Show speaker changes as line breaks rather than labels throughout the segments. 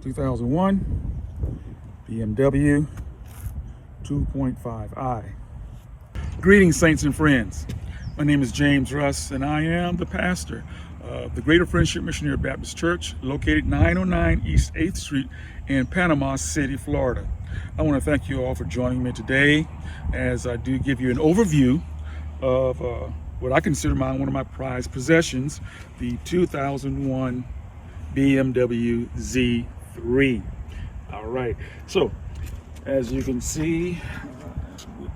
2001 BMW 2.5i. Greetings, saints and friends. My name is James Russ, and I am the pastor of the Greater Friendship Missionary Baptist Church, located 909 East 8th Street in Panama City, Florida. I want to thank you all for joining me today as I do give you an overview of what I consider one of my prized possessions, the 2001 BMW Z3. All right, so as you can see,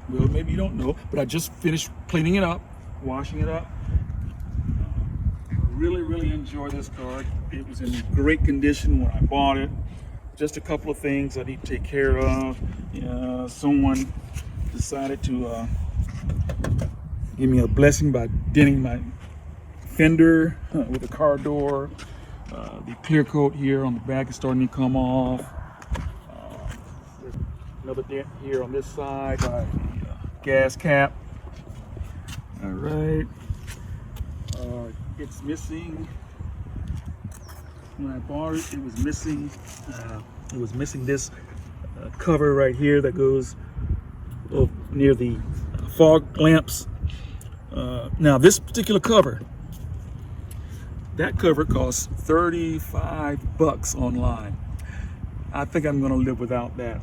well, maybe you don't know, but I just finished cleaning it up, washing it up. Really enjoy this car. It was in great condition when I bought it. Just a couple of things I need to take care of. Someone decided to give me a blessing by denting my fender with a car door. The clear coat here on the back is starting to come off. There's another dent here on this side by the gas cap. All right. It's missing. When I bought it, it was missing. This cover right here that goes near the fog lamps. Now this particular cover, that cover costs $35 online. I think I'm going to live without that.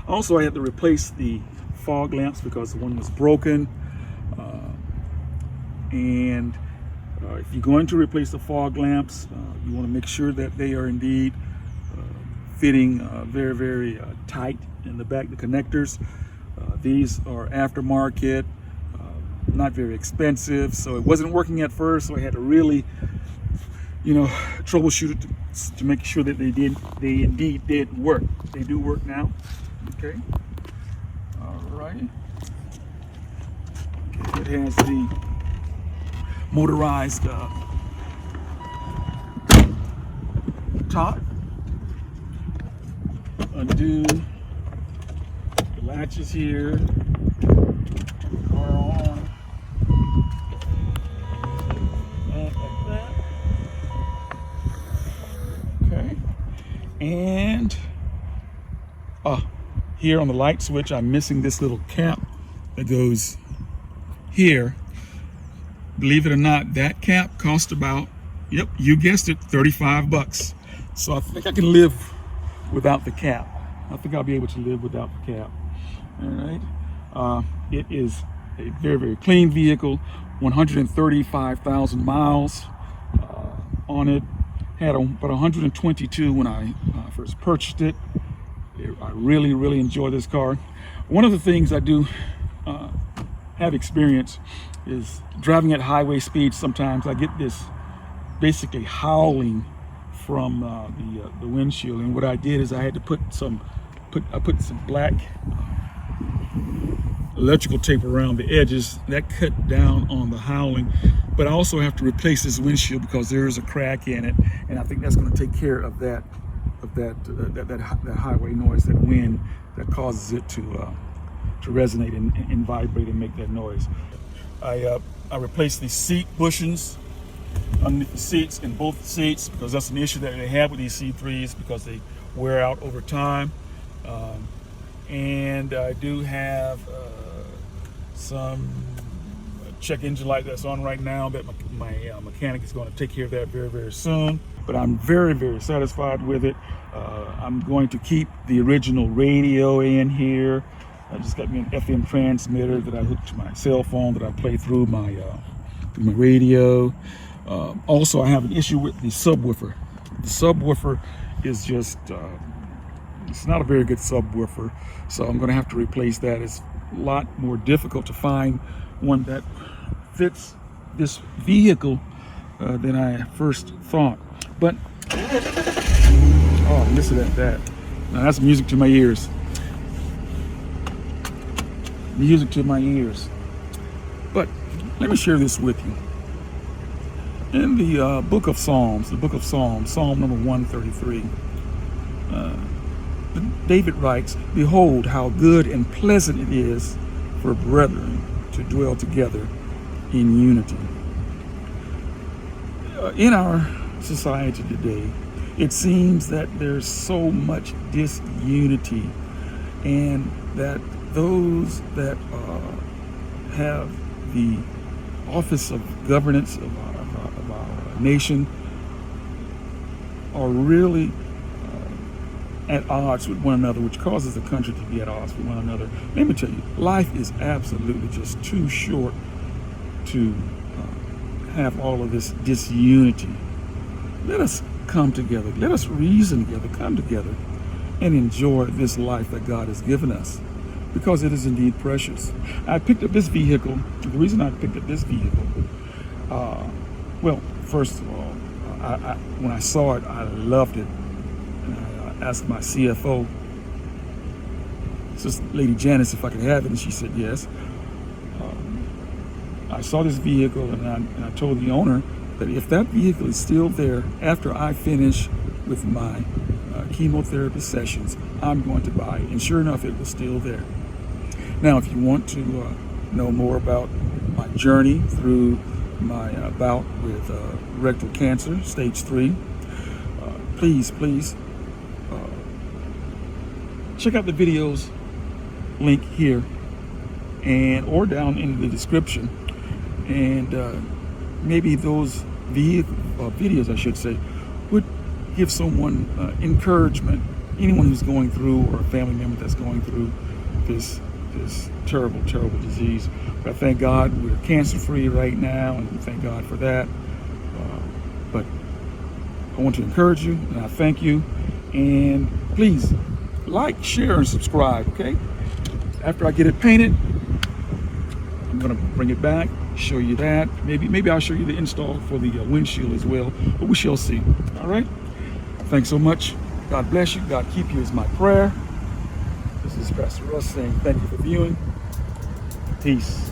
Also, I had to replace the fog lamps because the one was broken. If you're going to replace the fog lamps, you want to make sure that they are indeed fitting very tight in the back, the connectors. These are aftermarket, not very expensive, so it wasn't working at first, so I had to really troubleshoot it to make sure that they indeed did work. They do work now. Okay. All right. Okay, it has the motorized top. Undo the latches here. Car on. And like that. Okay. And here on the light switch, I'm missing this little cap that goes here. Believe it or not, that cap cost about, yep, you guessed it, $35. So I think I can live without the cap. I think I'll be able to live without the cap. All right. It is a very clean vehicle, 135,000 miles on it. Had about 122 when I first purchased it. I really enjoy this car. One of the things I do have experience is driving at highway speeds. Sometimes I get this basically howling from the windshield, and what I did is I had to put some black electrical tape around the edges that cut down on the howling. But I also have to replace this windshield because there is a crack in it, and I think that's going to take care of that highway noise, that wind that causes it to resonate and vibrate and make that noise. I replaced the seat bushings underneath the seats in both seats because that's an issue that they have with these C3s because they wear out over time. And I do have some check engine light that's on right now that my mechanic is going to take care of that very soon. But I'm very satisfied with it. I'm going to keep the original radio in here. I just got me an FM transmitter that I hooked to my cell phone that I play through my radio. Also, I have an issue with the subwoofer. The subwoofer is just, it's not a very good subwoofer, so I'm going to have to replace that. It's a lot more difficult to find one that fits this vehicle than I first thought. But, oh, listen at that. Now that's music to my ears. Music to my ears. But let me share this with you. In the book of Psalms, Psalm number 133, David writes, "Behold, how good and pleasant it is for brethren to dwell together in unity." In our society today, It seems that there's so much disunity, and that those that have the office of governance of our nation are really at odds with one another, which causes the country to be at odds with one another. Let me tell you, life is absolutely just too short to have all of this disunity. Let us come together. Let us reason together, come together, and enjoy this life that God has given us, because it is indeed precious. I picked up this vehicle. The reason I picked up this vehicle, well, first of all, when I saw it, I loved it. And I asked my CFO, Sister Lady Janice, if I could have it, and she said yes. I saw this vehicle, and I told the owner that if that vehicle is still there after I finish with my chemotherapy sessions, I'm going to buy it. And sure enough, it was still there. Now, if you want to know more about my journey through my bout with rectal cancer, stage 3, please check out the videos link here and or down in the description, and maybe those videos, I should say, would give someone encouragement, anyone who's going through, or a family member that's going through this terrible disease. But I thank God we're cancer-free right now, and thank God for that. But I want to encourage you, and I thank you. And please like, share, and subscribe, okay? After I get it painted, I'm gonna bring it back, show you that. Maybe I'll show you the install for the windshield as well, but we shall see. All right? Thanks so much. God bless you. God keep you is my prayer. This is Pastor Russ saying thank you for viewing. Peace.